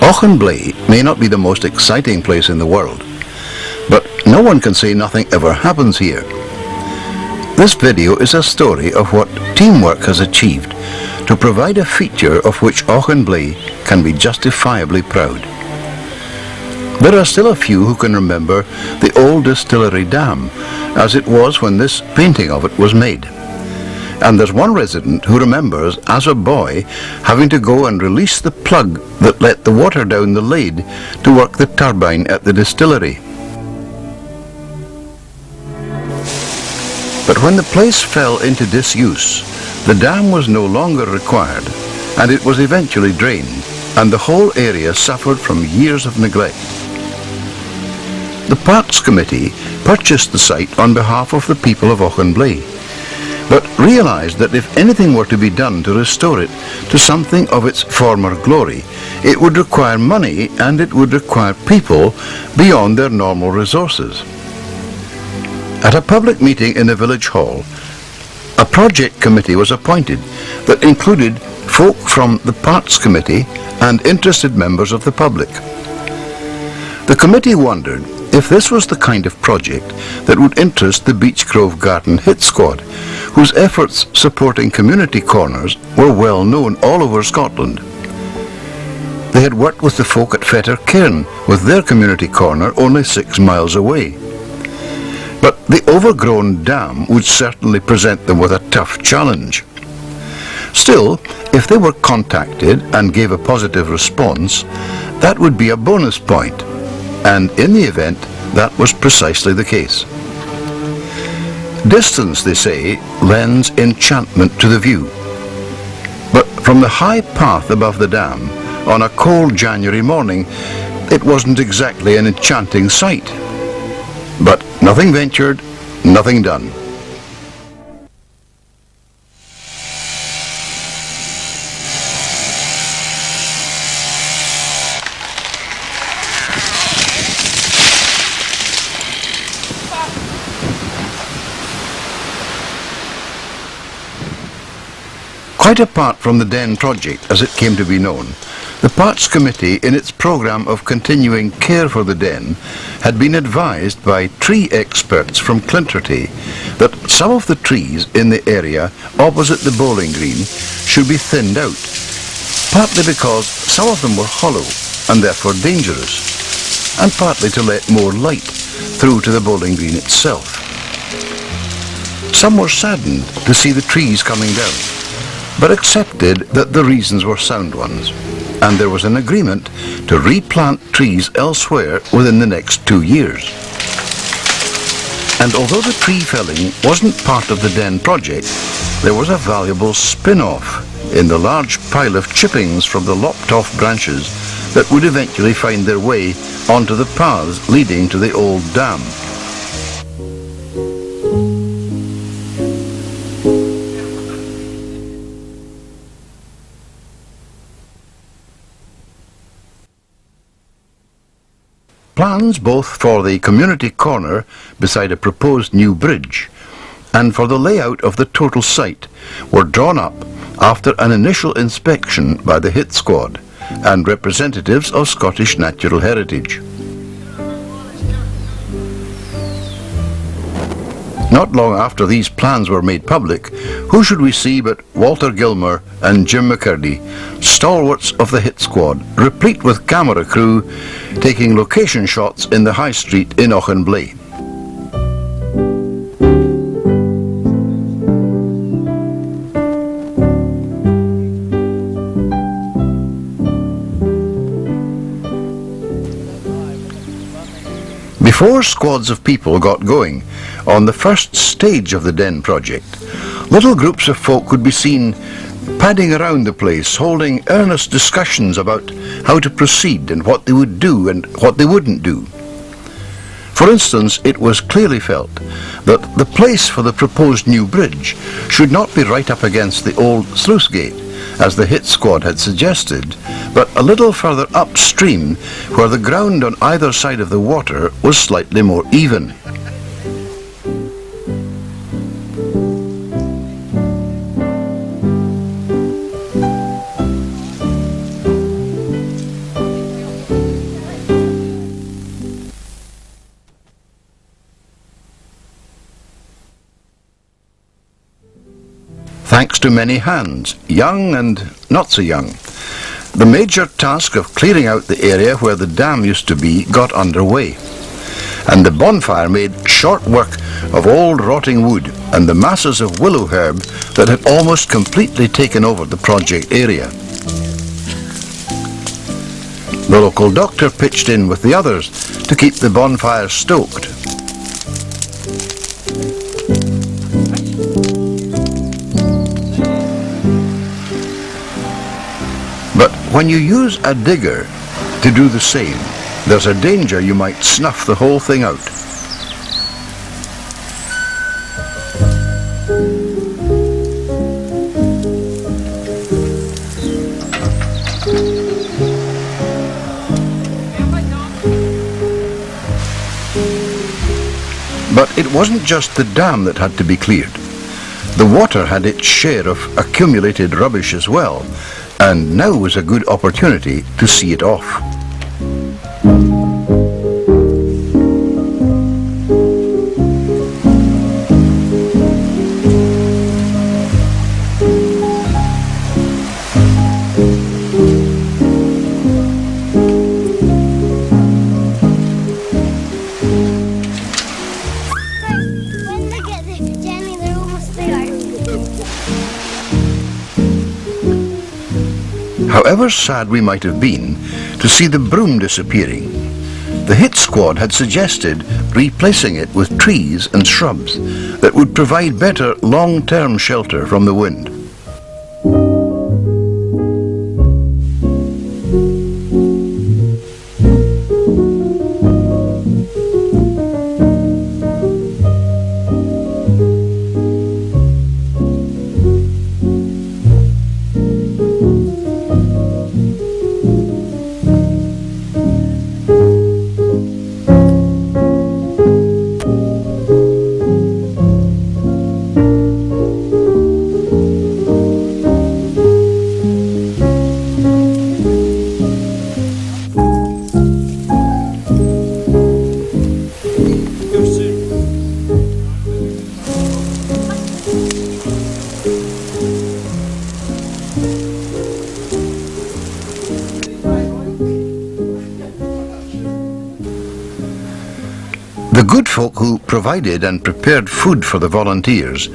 Auchenblae may not be the most exciting place in the world, but no one can say nothing ever happens here. This video is a story of what teamwork has achieved to provide a feature of which Auchenblae can be justifiably proud. There are still a few who can remember the old distillery dam as it was when this painting of it was made. And there's one resident who remembers, as a boy, having to go and release the plug that let the water down the lade to work the turbine at the distillery. But when the place fell into disuse, the dam was no longer required, and it was eventually drained, and the whole area suffered from years of neglect. The Parks Committee purchased the site on behalf of the people of Auchenblae, but realized that if anything were to be done to restore it to something of its former glory, it would require money and it would require people beyond their normal resources. At a public meeting in the village hall, a project committee was appointed that included folk from the Parks Committee and interested members of the public. The committee wondered if this was the kind of project that would interest the Beechgrove Garden Hit Squad, whose efforts supporting community corners were well known all over Scotland. They had worked with the folk at Fetter Cairn with their community corner only 6 miles away. But the overgrown dam would certainly present them with a tough challenge. Still, if they were contacted and gave a positive response, that would be a bonus point. And in the event, that was precisely the case. Distance, they say, lends enchantment to the view. But from the high path above the dam, on a cold January morning, it wasn't exactly an enchanting sight. But nothing ventured, nothing done. Quite apart from the Den project as it came to be known, the Parks Committee, in its programme of continuing care for the Den, had been advised by tree experts from Clinterty that some of the trees in the area opposite the bowling green should be thinned out, partly because some of them were hollow and therefore dangerous, and partly to let more light through to the bowling green itself. Some were saddened to see the trees coming down, but accepted that the reasons were sound ones, and there was an agreement to replant trees elsewhere within the next 2 years. And although the tree felling wasn't part of the Den project, there was a valuable spin-off in the large pile of chippings from the lopped-off branches that would eventually find their way onto the paths leading to the old dam. Plans both for the community corner beside a proposed new bridge and for the layout of the total site were drawn up after an initial inspection by the Hit Squad and representatives of Scottish natural heritage. Not long after these plans were made public, who should we see but Walter Gilmer and Jim McCurdy, stalwarts of the Hit Squad, replete with camera crew, taking location shots in the high street in Auchenblae. Before squads of people got going on the first stage of the Den project, little groups of folk could be seen padding around the place, holding earnest discussions about how to proceed and what they would do and what they wouldn't do. For instance, it was clearly felt that the place for the proposed new bridge should not be right up against the old sluice gate, as the Hit Squad had suggested, but a little further upstream where the ground on either side of the water was slightly more even. thanks to many hands, young and not so young. The major task of clearing out the area where the dam used to be got underway, and the bonfire made short work of old rotting wood and the masses of willow herb that had almost completely taken over the project area. The local doctor pitched in with the others to keep the bonfire stoked. But when you use a digger to do the same, there's a danger you might snuff the whole thing out. But it wasn't just the dam that had to be cleared. The water had its share of accumulated rubbish as well, and now was a good opportunity to see it off. However sad we might have been to see the broom disappearing, the hit squad had suggested replacing it with trees and shrubs that would provide better long-term shelter from the wind. The good folk who provided and prepared food for the volunteers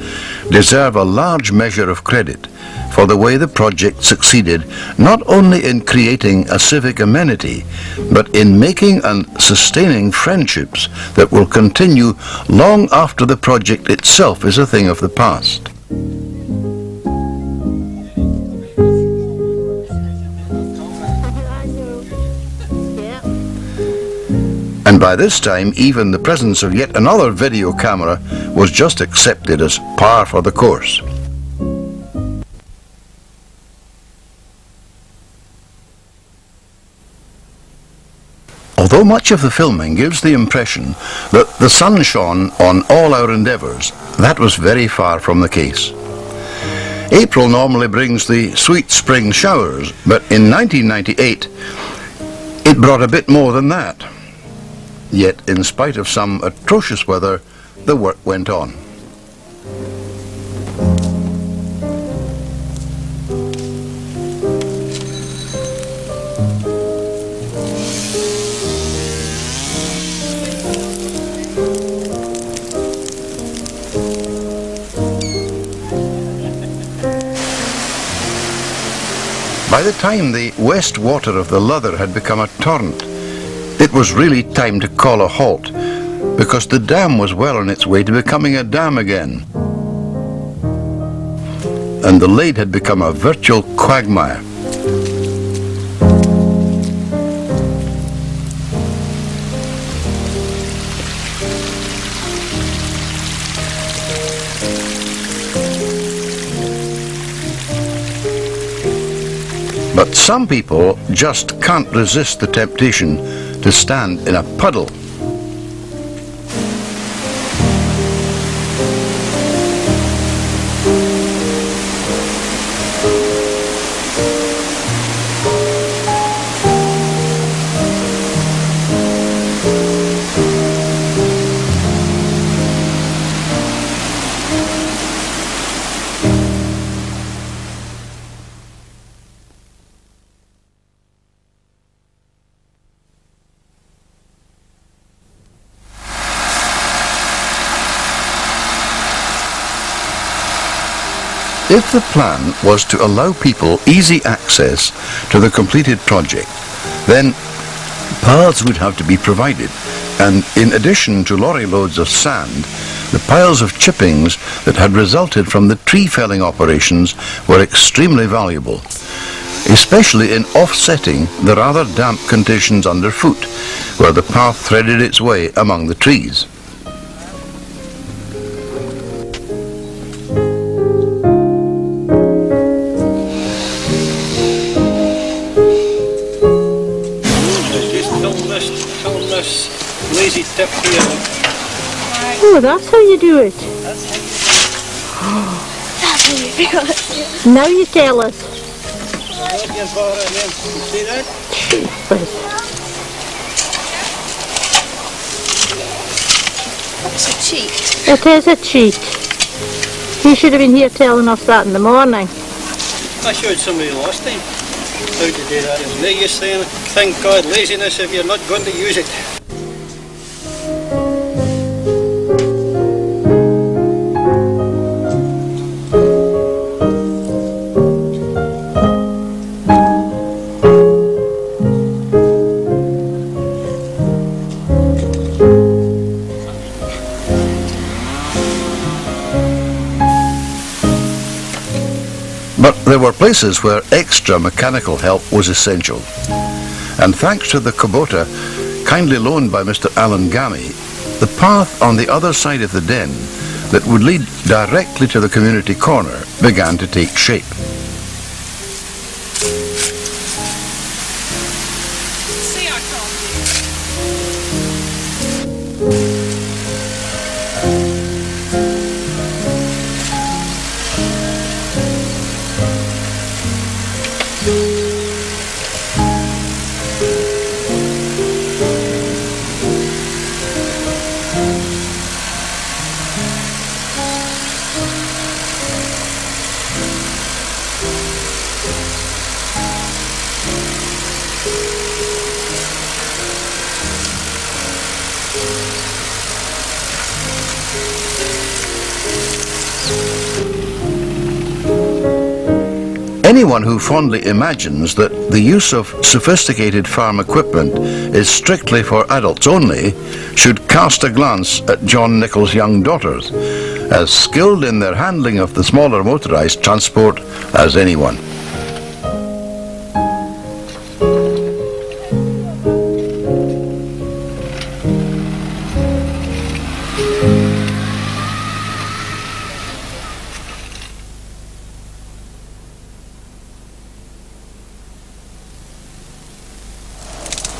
deserve a large measure of credit for the way the project succeeded, not only in creating a civic amenity, but in making and sustaining friendships that will continue long after the project itself is a thing of the past. And by this time, even the presence of yet another video camera was just accepted as par for the course. Although much of the filming gives the impression that the sun shone on all our endeavours, that was very far from the case. April normally brings the sweet spring showers, but in 1998 it brought a bit more than that. Yet, in spite of some atrocious weather, the work went on. By the time the west water of the Lother had become a torrent, it was really time to call a halt, because the dam was well on its way to becoming a dam again. And the Lade had become a virtual quagmire. But some people just can't resist the temptation to stand in a puddle. If the plan was to allow people easy access to the completed project, then paths would have to be provided, and in addition to lorry loads of sand, the piles of chippings that had resulted from the tree felling operations were extremely valuable, especially in offsetting the rather damp conditions underfoot, where the path threaded its way among the trees. Film this lazy tip here. Oh, that's how you do it. That's how you do it. Now you tell us. See that? It's a cheat. It is a cheat. You should have been here telling us that in the morning. I showed somebody last time how to do that. There's no use saying, thank God, laziness if you're not going to use it. But there were places where extra mechanical help was essential. And thanks to the Kubota, kindly loaned by Mr. Alan Gammy, the path on the other side of the den that would lead directly to the community corner began to take shape. See, I can't Anyone who fondly imagines that the use of sophisticated farm equipment is strictly for adults only should cast a glance at John Nichol's young daughters, as skilled in their handling of the smaller motorized transport as anyone.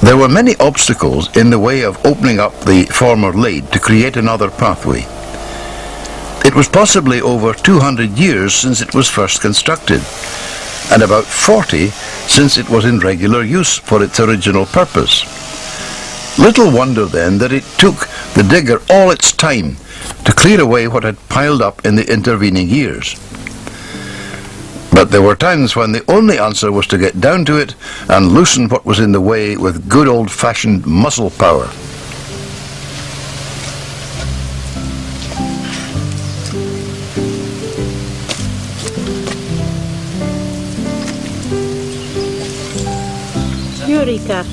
There were many obstacles in the way of opening up the former lade to create another pathway. It was possibly over 200 years since it was first constructed, and about 40 since it was in regular use for its original purpose. Little wonder then that it took the digger all its time to clear away what had piled up in the intervening years. But there were times when the only answer was to get down to it and loosen what was in the way with good old-fashioned muscle power. Eureka.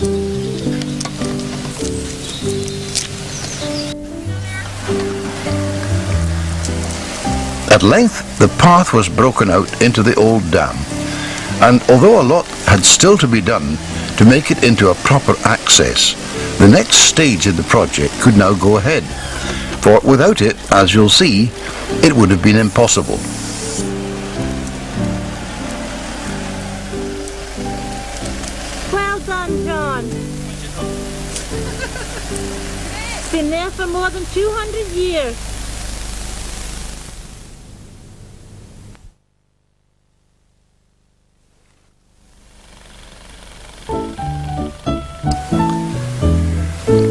At length, the path was broken out into the old dam, and although a lot had still to be done to make it into a proper access, the next stage in the project could now go ahead, for without it, as you'll see, it would have been impossible. Well done, John. Been there for more than 200 years.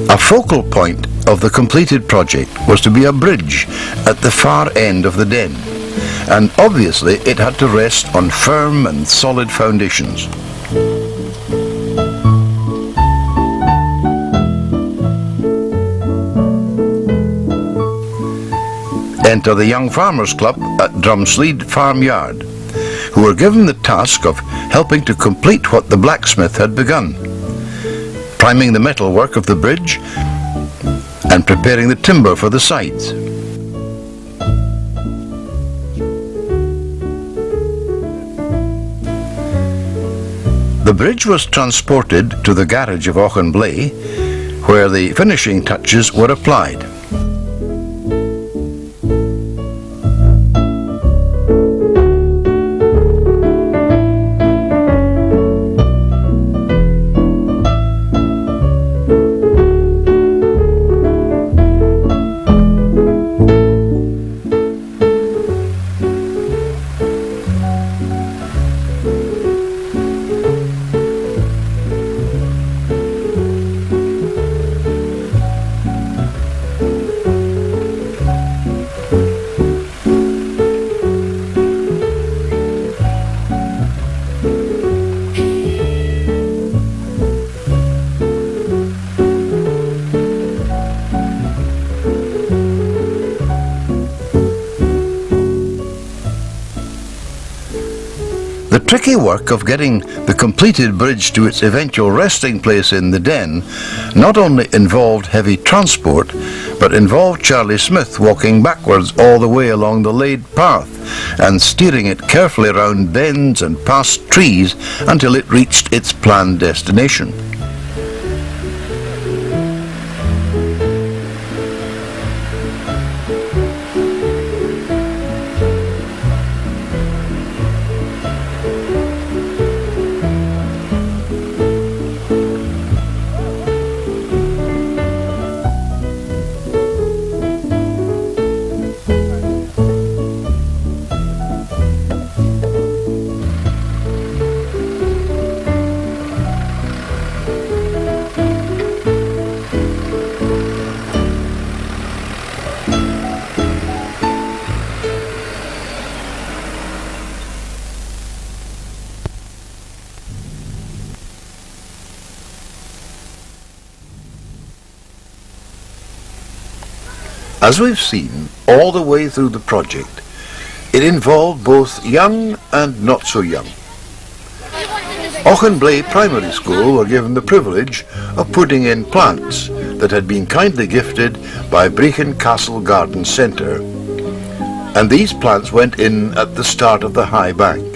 A focal point of the completed project was to be a bridge at the far end of the den, and obviously it had to rest on firm and solid foundations. enter the Young Farmers Club at Drumsleed Farmyard, who were given the task of helping to complete what the blacksmith had begun, priming the metalwork of the bridge and preparing the timber for the sides. The bridge was transported to the garage of Auchenblae, where the finishing touches were applied. The tricky work of getting the completed bridge to its eventual resting place in the Den not only involved heavy transport, but involved Charlie Smith walking backwards all the way along the laid path and steering it carefully round bends and past trees until it reached its planned destination. As we've seen all the way through the project, it involved both young and not so young. Auchenblae Primary School were given the privilege of putting in plants that had been kindly gifted by Brechin Castle Garden Centre, and these plants went in at the start of the high bank.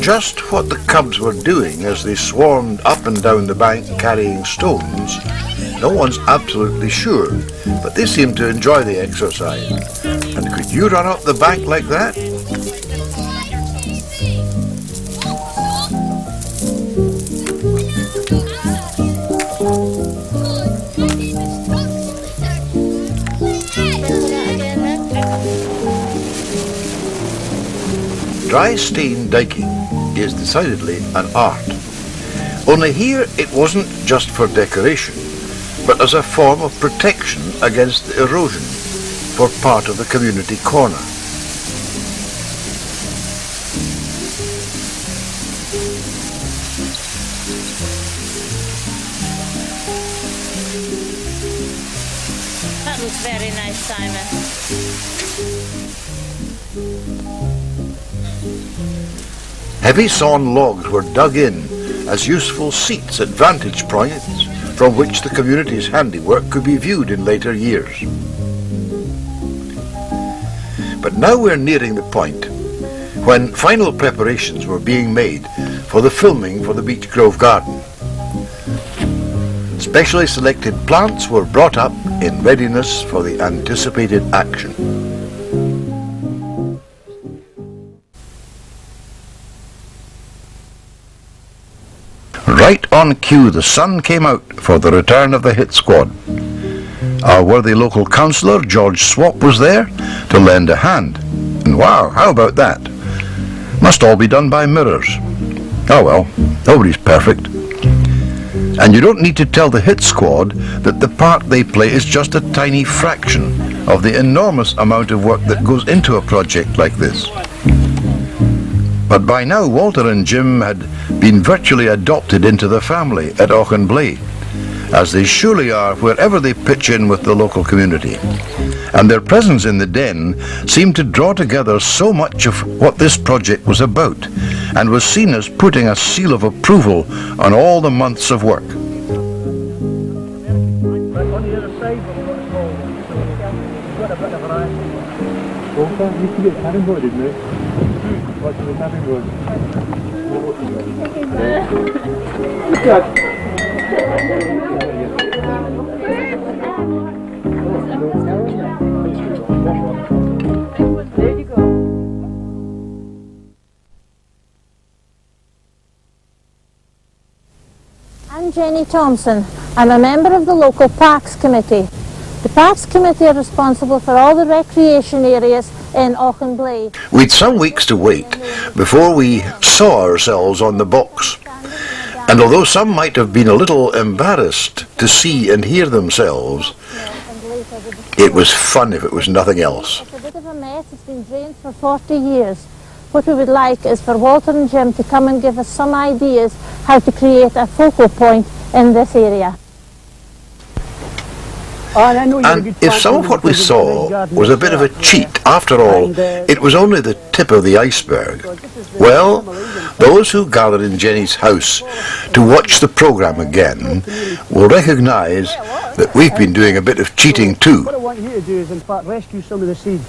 Just what the cubs were doing as they swarmed up and down the bank carrying stones, no one's absolutely sure, but they seemed to enjoy the exercise. And could you run up the bank like that? Dry stain diking is decidedly an art. Only here it wasn't just for decoration, but as a form of protection against the erosion for part of the community corner. That looks very nice, Simon. Heavy sawn logs were dug in as useful seats at vantage points from which the community's handiwork could be viewed in later years. But now we're nearing the point when final preparations were being made for the filming for the Beech Grove Garden. Specially selected plants were brought up in readiness for the anticipated action. Right on cue, the sun came out for the return of the hit squad. Our worthy local councillor, George Swap, was there to lend a hand. And wow, how about that? Must all be done by mirrors. Oh well, nobody's perfect. And you don't need to tell the hit squad that the part they play is just a tiny fraction of the enormous amount of work that goes into a project like this. But by now Walter and Jim had been virtually adopted into the family at Auchenblae, as they surely are wherever they pitch in with the local community. And their presence in the den seemed to draw together so much of what this project was about, and was seen as putting a seal of approval on all the months of work. I'm Jenny Thomson. I'm a member of the local Parks Committee. The Parks Committee are responsible for all the recreation areas in Auchenblae. We'd some weeks to wait before we saw ourselves on the box. And although some might have been a little embarrassed to see and hear themselves, it was fun if it was nothing else. It's a bit of a mess. It's been drained for 40 years. What we would like is for Walter and Jim to come and give us some ideas how to create a focal point in this area. And if some of what we saw was a bit of a cheat, after all, it was only the tip of the iceberg, well, those who gathered in Jenny's house to watch the programme again will recognise that we've been doing a bit of cheating too. What I want you to do is, in fact, rescue some of the seed,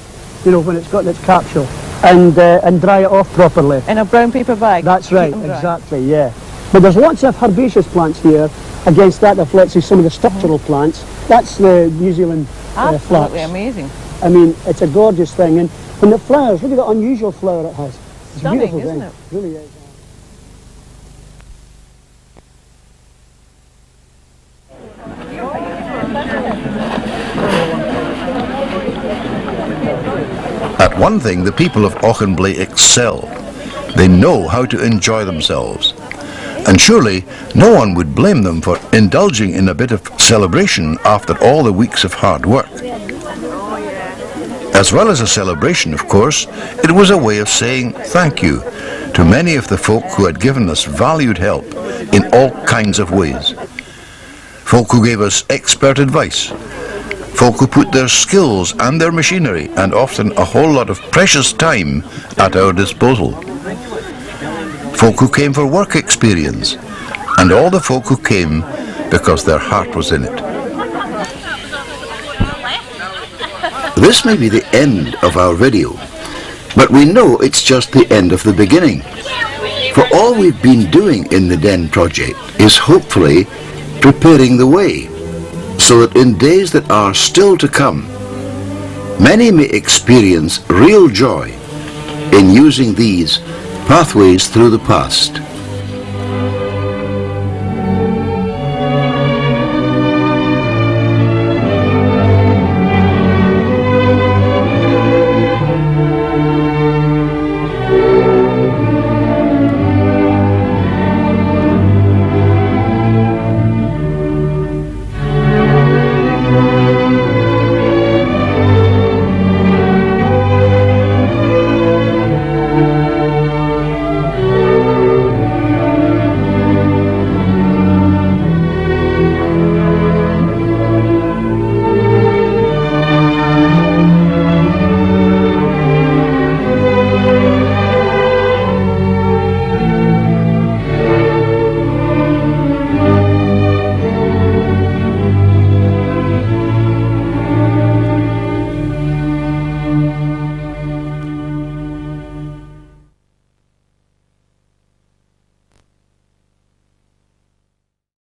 you know, when it's got its capsule, and dry it off properly. In a brown paper bag? That's right, exactly, yeah. But there's lots of herbaceous plants here. Against that, let's see some of the structural plants. That's the New Zealand flax. Absolutely amazing. I mean, it's a gorgeous thing. And when it flowers, look at the unusual flower it has. It's Stunning, a beautiful isn't thing. it? It really is. At one thing, the people of Auchenblae excel. They know how to enjoy themselves. And surely no one would blame them for indulging in a bit of celebration after all the weeks of hard work. As well as a celebration, of course, it was a way of saying thank you to many of the folk who had given us valued help in all kinds of ways. Folk who gave us expert advice. Folk who put their skills and their machinery, and often a whole lot of precious time, at our disposal. Folk who came for work experience, and all the folk who came because their heart was in it. This may be the end of our video, but we know it's just the end of the beginning. For all we've been doing in the Den project is hopefully preparing the way, so that in days that are still to come, many may experience real joy in using these pathways through the past.